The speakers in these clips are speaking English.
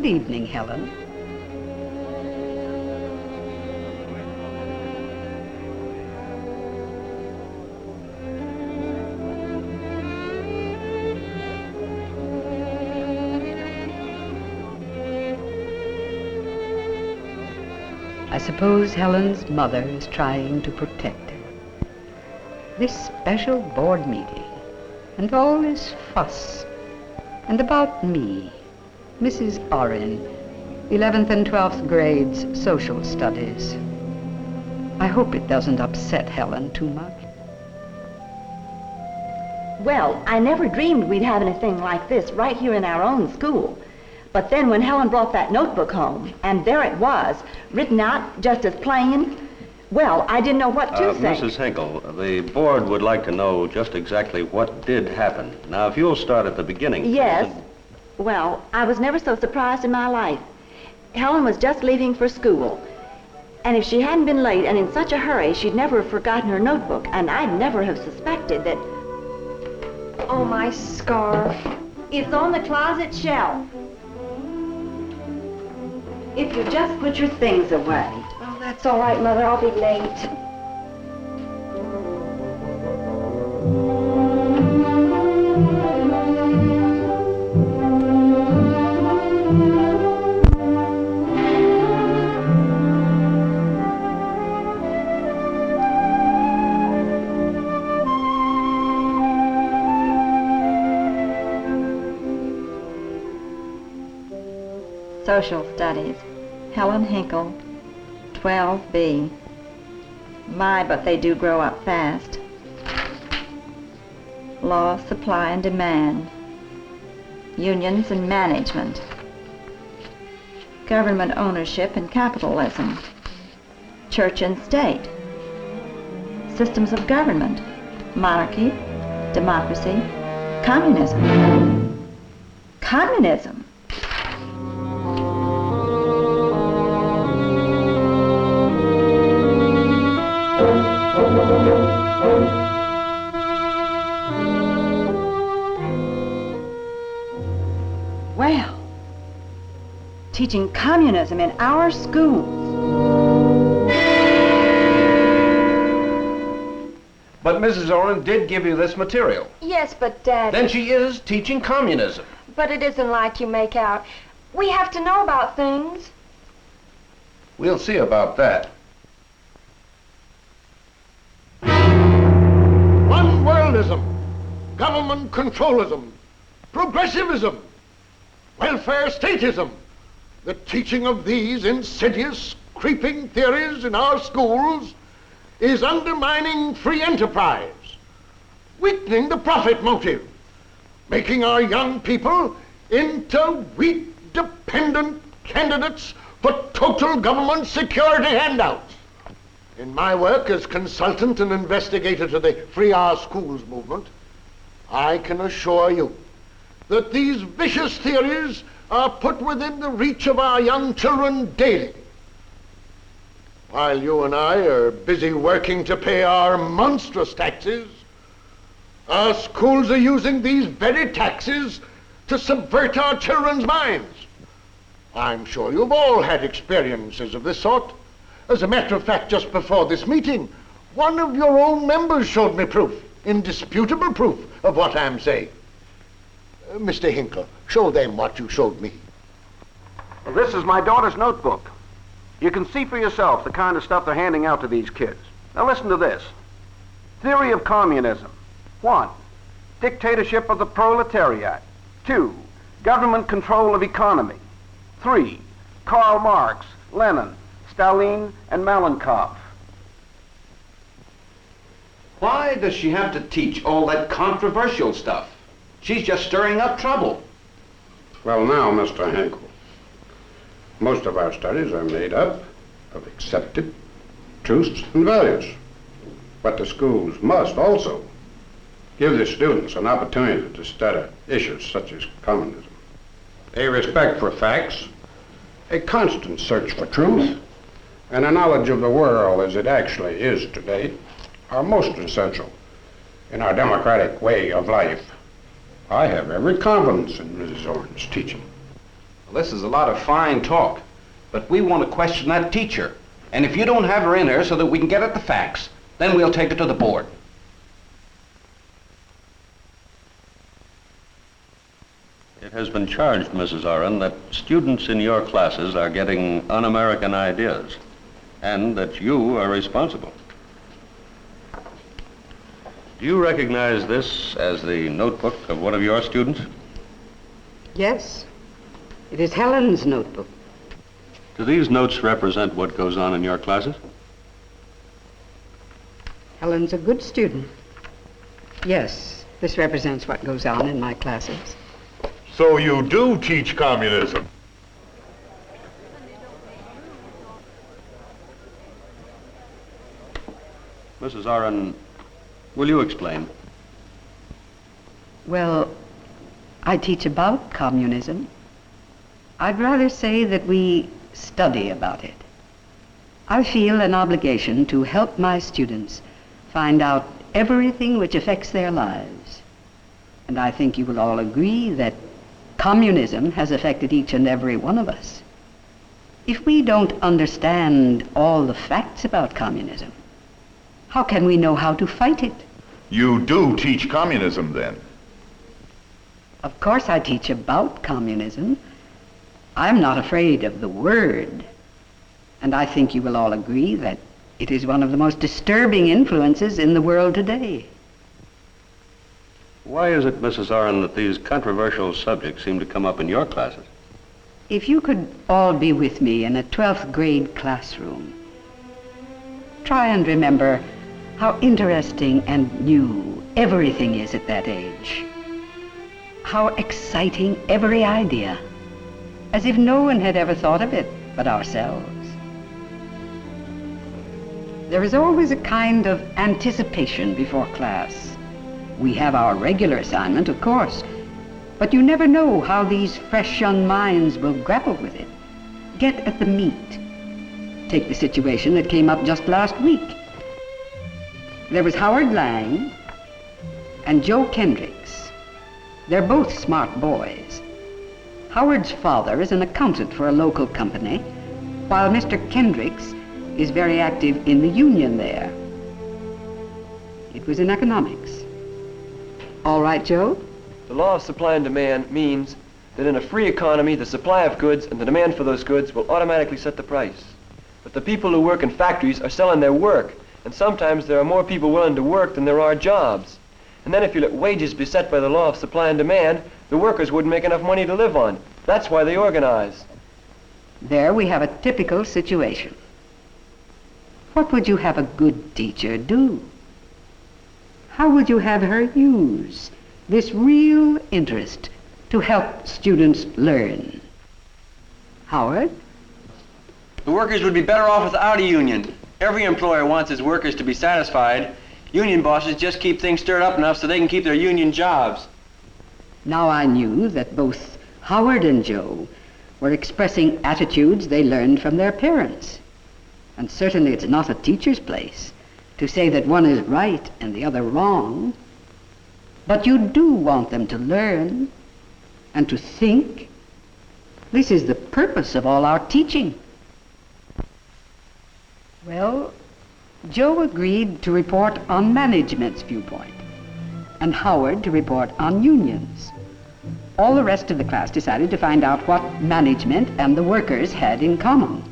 Good evening, Helen. I suppose Helen's mother is trying to protect her. This special board meeting, and all this fuss, and about me, Mrs. Orrin, 11th and 12th grades, social studies. I hope it doesn't upset Helen too much. Well, I never dreamed we'd have anything like this right here in our own school. But then when Helen brought that notebook home, and there it was, written out just as plain, well, I didn't know what to think. Mrs. Hinkle, the board would like to know just exactly what did happen. Now, if you'll start at the beginning. Yes. Well, I was never so surprised in my life. Helen was just leaving for school. And if she hadn't been late and in such a hurry, she'd never have forgotten her notebook, and I'd never have suspected that... Oh, my scarf. It's on the closet shelf. If you just put your things away. Oh, that's all right, Mother. I'll be late. Social Studies, Helen Hinkle, 12B. My, but they do grow up fast. Law, supply and demand. Unions and management. Government ownership and capitalism. Church and state. Systems of government. Monarchy, democracy, communism. Communism. Well, teaching communism in our schools. But Mrs. Orrin did give you this material. Yes, but Dad... Then she is teaching communism. But it isn't like you make out. We have to know about things. We'll see about that. One worldism, government controlism, progressivism, welfare statism. The teaching of these insidious, creeping theories in our schools is undermining free enterprise, weakening the profit motive, making our young people into weak, dependent candidates for total government security handouts. In my work as consultant and investigator to the Free Our Schools movement, I can assure you that these vicious theories are put within the reach of our young children daily. While you and I are busy working to pay our monstrous taxes, our schools are using these very taxes to subvert our children's minds. I'm sure you've all had experiences of this sort. As a matter of fact, just before this meeting, one of your own members showed me proof, indisputable proof, of what I'm saying. Mr. Hinkle, show them what you showed me. Well, this is my daughter's notebook. You can see for yourself the kind of stuff they're handing out to these kids. Now listen to this. Theory of communism. 1. Dictatorship of the proletariat. 2. Government control of economy. 3. Karl Marx, Lenin, Stalin, and Malenkov. Why does she have to teach all that controversial stuff? She's just stirring up trouble. Well now, Mr. Hinkle, most of our studies are made up of accepted truths and values. But the schools must also give the students an opportunity to study issues such as communism. A respect for facts, a constant search for truth, and a knowledge of the world as it actually is today are most essential in our democratic way of life. I have every confidence in Mrs. Orrin's teaching. Well, this is a lot of fine talk, but we want to question that teacher. And if you don't have her in here so that we can get at the facts, then we'll take it to the board. It has been charged, Mrs. Oren, that students in your classes are getting un-American ideas, and that you are responsible. Do you recognize this as the notebook of one of your students? Yes, it is Helen's notebook. Do these notes represent what goes on in your classes? Helen's a good student. Yes, this represents what goes on in my classes. So you do teach communism? Mrs. Oren, will you explain? Well, I teach about communism. I'd rather say that we study about it. I feel an obligation to help my students find out everything which affects their lives. And I think you will all agree that communism has affected each and every one of us. If we don't understand all the facts about communism, how can we know how to fight it? You do teach communism, then? Of course I teach about communism. I'm not afraid of the word. And I think you will all agree that it is one of the most disturbing influences in the world today. Why is it, Mrs. Oren, that these controversial subjects seem to come up in your classes? If you could all be with me in a 12th grade classroom, try and remember how interesting and new everything is at that age. How exciting every idea, as if no one had ever thought of it but ourselves. There is always a kind of anticipation before class. We have our regular assignment, of course, but you never know how these fresh young minds will grapple with it, get at the meat. Take the situation that came up just last week. There was Howard Lang and Joe Kendricks. They're both smart boys. Howard's father is an accountant for a local company, while Mr. Kendricks is very active in the union there. It was in economics. All right, Joe? The law of supply and demand means that in a free economy, the supply of goods and the demand for those goods will automatically set the price. But the people who work in factories are selling their work, and sometimes there are more people willing to work than there are jobs. And then if you let wages be set by the law of supply and demand, the workers wouldn't make enough money to live on. That's why they organize. There we have a typical situation. What would you have a good teacher do? How would you have her use this real interest to help students learn? Howard? The workers would be better off without a union. Every employer wants his workers to be satisfied. Union bosses just keep things stirred up enough so they can keep their union jobs. Now I knew that both Howard and Joe were expressing attitudes they learned from their parents. And certainly it's not a teacher's place to say that one is right and the other wrong. But you do want them to learn and to think. This is the purpose of all our teaching. Well, Joe agreed to report on management's viewpoint, and Howard to report on unions. All the rest of the class decided to find out what management and the workers had in common.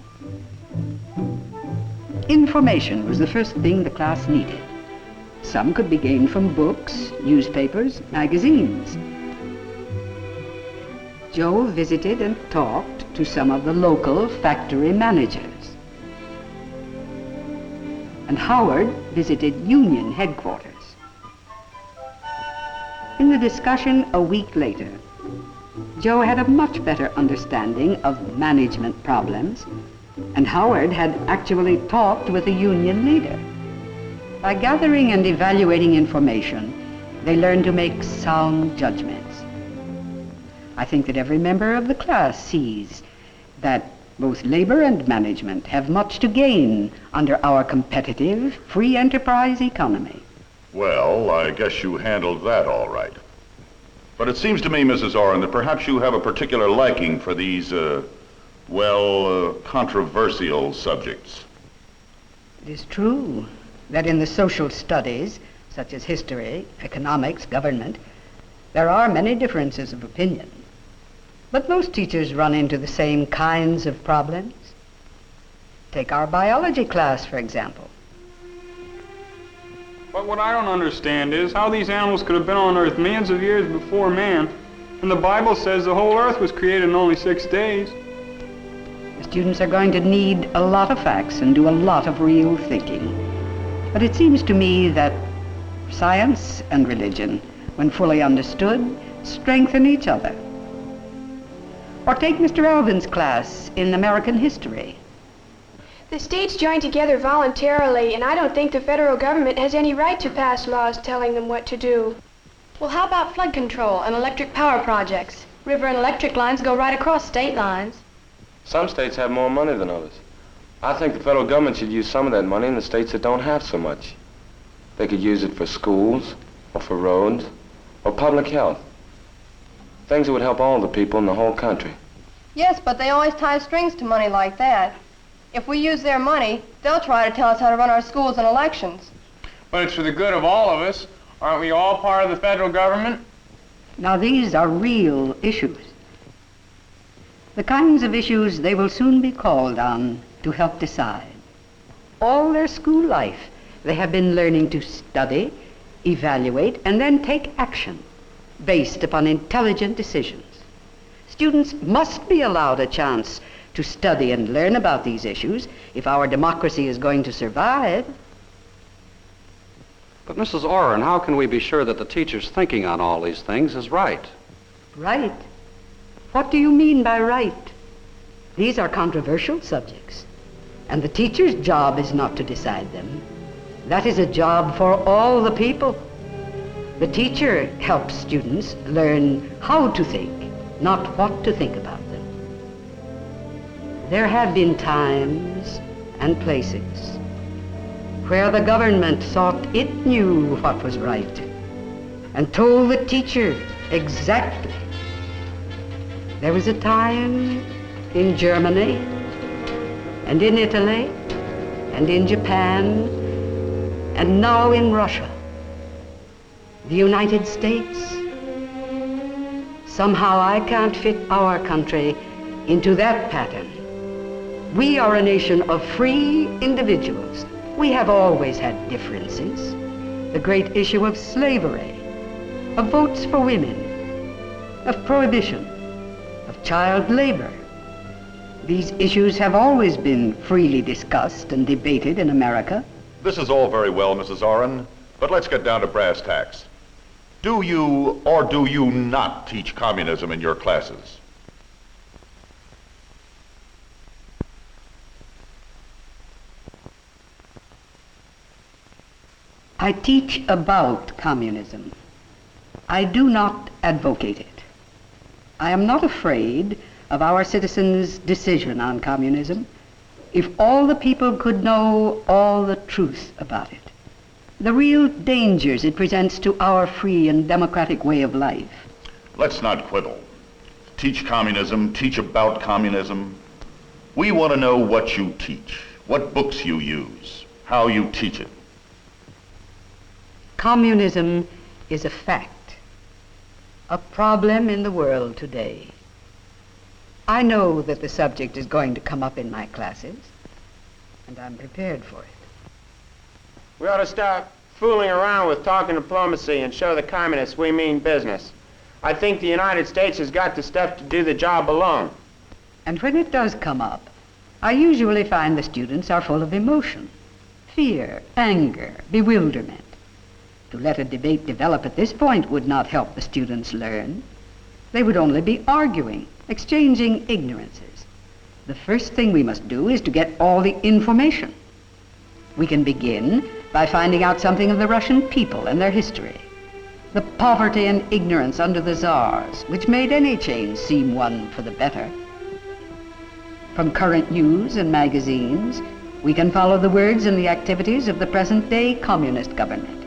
Information was the first thing the class needed. Some could be gained from books, newspapers, magazines. Joe visited and talked to some of the local factory managers. And Howard visited union headquarters. In the discussion a week later, Joe had a much better understanding of management problems, and Howard had actually talked with a union leader. By gathering and evaluating information, they learned to make sound judgments. I think that every member of the class sees that both labor and management have much to gain under our competitive, free enterprise economy. Well, I guess you handled that all right. But it seems to me, Mrs. Orrin, that perhaps you have a particular liking for these, controversial subjects. It is true that in the social studies, such as history, economics, government, there are many differences of opinion. But most teachers run into the same kinds of problems. Take our biology class, for example. But what I don't understand is how these animals could have been on Earth millions of years before man, and the Bible says the whole Earth was created in only 6 days. The students are going to need a lot of facts and do a lot of real thinking. But it seems to me that science and religion, when fully understood, strengthen each other. Or take Mr. Alvin's class in American history. The states join together voluntarily, and I don't think the federal government has any right to pass laws telling them what to do. Well, how about flood control and electric power projects? River and electric lines go right across state lines. Some states have more money than others. I think the federal government should use some of that money in the states that don't have so much. They could use it for schools, or for roads, or public health. Things that would help all the people in the whole country. Yes, but they always tie strings to money like that. If we use their money, they'll try to tell us how to run our schools and elections. But it's for the good of all of us. Aren't we all part of the federal government? Now these are real issues. The kinds of issues they will soon be called on to help decide. All their school life, they have been learning to study, evaluate, and then take action based upon intelligent decisions. Students must be allowed a chance to study and learn about these issues if our democracy is going to survive. But Mrs. Orrin, how can we be sure that the teacher's thinking on all these things is right? Right? What do you mean by right? These are controversial subjects, and the teacher's job is not to decide them. That is a job for all the people. The teacher helps students learn how to think, not what to think about them. There have been times and places where the government thought it knew what was right and told the teacher exactly. There was a time in Germany and in Italy and in Japan and now in Russia, the United States. Somehow I can't fit our country into that pattern. We are a nation of free individuals. We have always had differences. The great issue of slavery, of votes for women, of prohibition, of child labor. These issues have always been freely discussed and debated in America. This is all very well, Mrs. Orrin, but let's get down to brass tacks. Do you or do you not teach communism in your classes? I teach about communism. I do not advocate it. I am not afraid of our citizens' decision on communism if all the people could know all the truth about it, the real dangers it presents to our free and democratic way of life. Let's not quibble. Teach communism, teach about communism. We want to know what you teach, what books you use, how you teach it. Communism is a fact, a problem in the world today. I know that the subject is going to come up in my classes, and I'm prepared for it. We ought to stop fooling around with talking diplomacy and show the communists we mean business. I think the United States has got the stuff to do the job alone. And when it does come up, I usually find the students are full of emotion, fear, anger, bewilderment. To let a debate develop at this point would not help the students learn. They would only be arguing, exchanging ignorances. The first thing we must do is to get all the information. We can begin by finding out something of the Russian people and their history, the poverty and ignorance under the czars, which made any change seem one for the better. From current news and magazines, we can follow the words and the activities of the present-day communist government.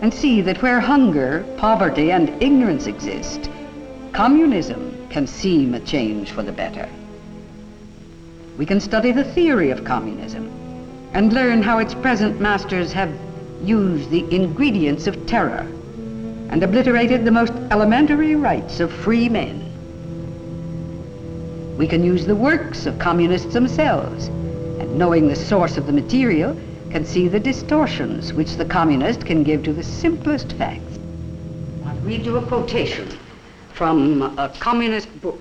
and see that where hunger, poverty, and ignorance exist, communism can seem a change for the better. We can study the theory of communism and learn how its present masters have used the ingredients of terror and obliterated the most elementary rights of free men. We can use the works of communists themselves, and knowing the source of the material, can see the distortions which the communist can give to the simplest facts. I'll read you a quotation from a communist book.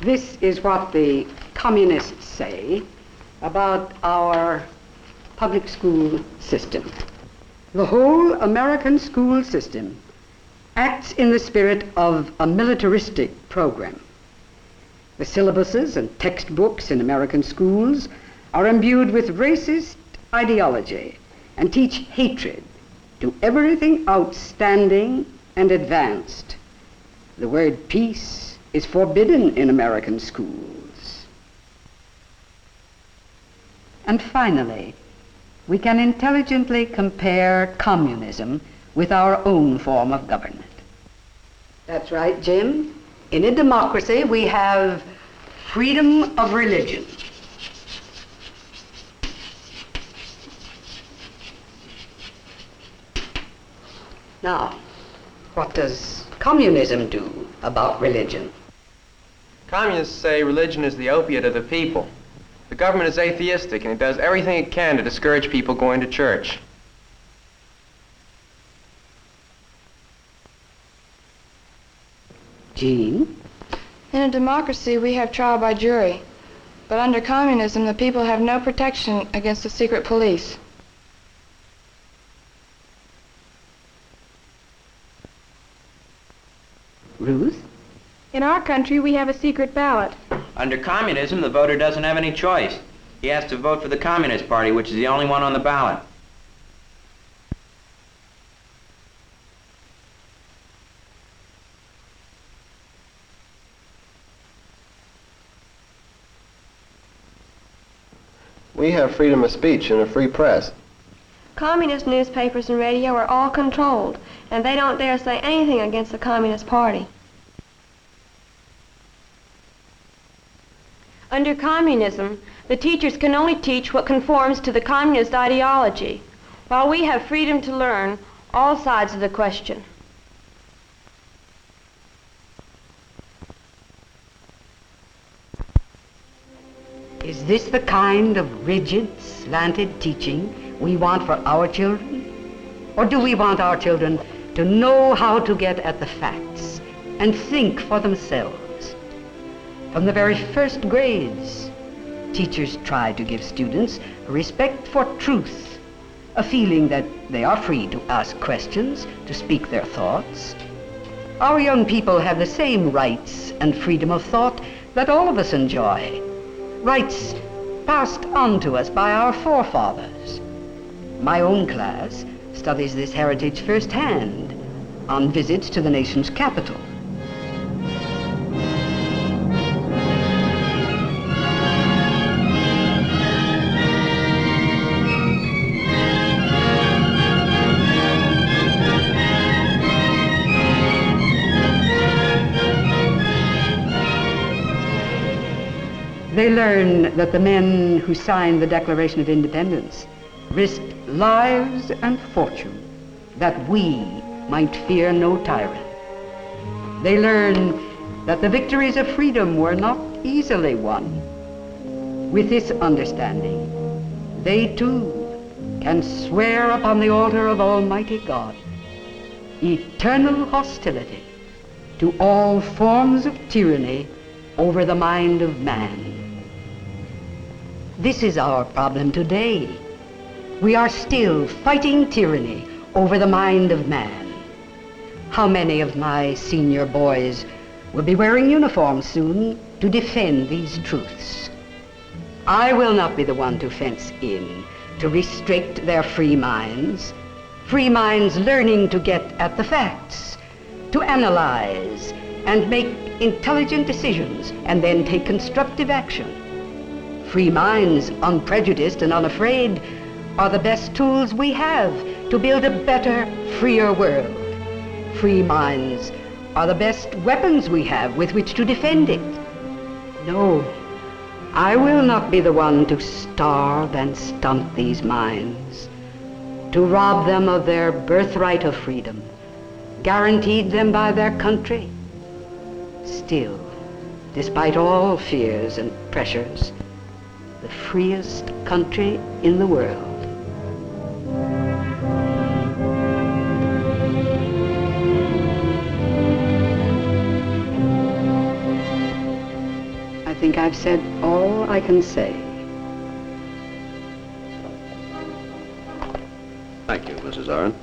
This is what the communists say about our public school system. The whole American school system acts in the spirit of a militaristic program. The syllabuses and textbooks in American schools are imbued with racist ideology and teach hatred to everything outstanding and advanced. The word peace is forbidden in American schools. And finally, we can intelligently compare communism with our own form of government. That's right, Jim. In a democracy, we have freedom of religion. Now, what does communism do about religion? Communists say religion is the opiate of the people. The government is atheistic, and it does everything it can to discourage people going to church. Jean? In a democracy, we have trial by jury. But under communism, the people have no protection against the secret police. Ruth? In our country, we have a secret ballot. Under communism, the voter doesn't have any choice. He has to vote for the Communist Party, which is the only one on the ballot. We have freedom of speech and a free press. Communist newspapers and radio are all controlled, and they don't dare say anything against the Communist Party. Under communism, the teachers can only teach what conforms to the communist ideology, while we have freedom to learn all sides of the question. Is this the kind of rigid, slanted teaching we want for our children? Or do we want our children to know how to get at the facts and think for themselves? From the very first grades, teachers try to give students a respect for truth, a feeling that they are free to ask questions, to speak their thoughts. Our young people have the same rights and freedom of thought that all of us enjoy, rights passed on to us by our forefathers. My own class studies this heritage firsthand on visits to the nation's capital. They learn that the men who signed the Declaration of Independence risked lives and fortune that we might fear no tyrant. They learn that the victories of freedom were not easily won. With this understanding, they too can swear upon the altar of Almighty God eternal hostility to all forms of tyranny over the mind of man. This is our problem today. We are still fighting tyranny over the mind of man. How many of my senior boys will be wearing uniforms soon to defend these truths? I will not be the one to fence in, to restrict their free minds learning to get at the facts, to analyze and make intelligent decisions and then take constructive action. Free minds, unprejudiced and unafraid, are the best tools we have to build a better, freer world. Free minds are the best weapons we have with which to defend it. No, I will not be the one to starve and stunt these minds, to rob them of their birthright of freedom, guaranteed them by their country. Still, despite all fears and pressures, the freest country in the world. I think I've said all I can say. Thank you, Mrs. Aron.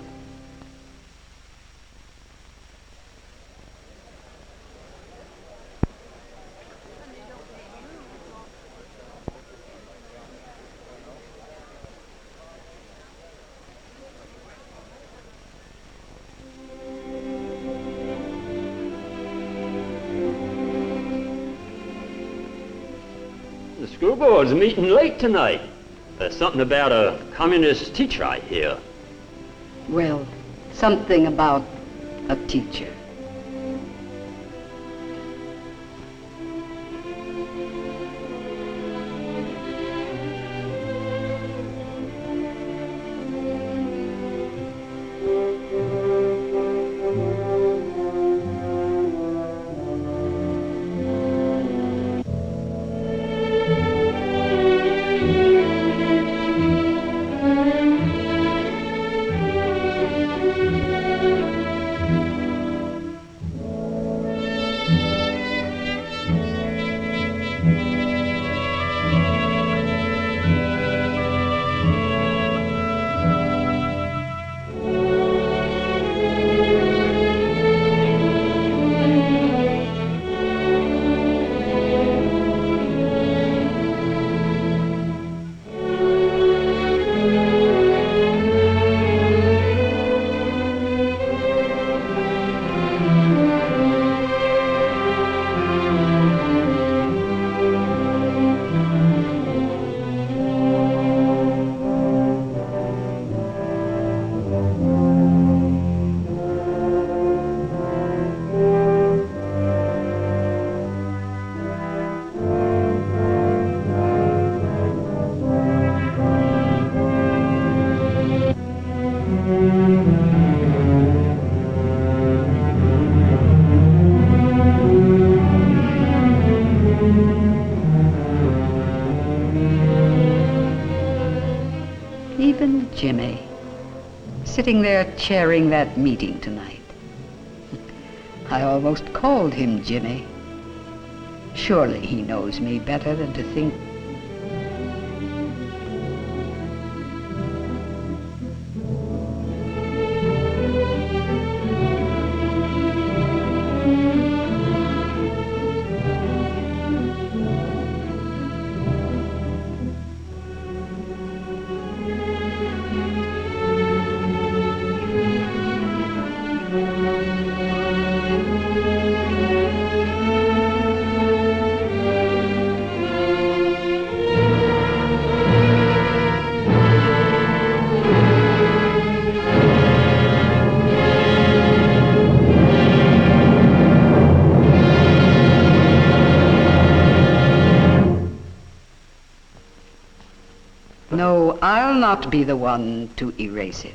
The school board's meeting late tonight. There's something about a communist teacher, I hear. Well, something about a teacher. Even Jimmy, sitting there chairing that meeting tonight. I almost called him Jimmy. Surely he knows me better than to think. No, I'll not be the one to erase it.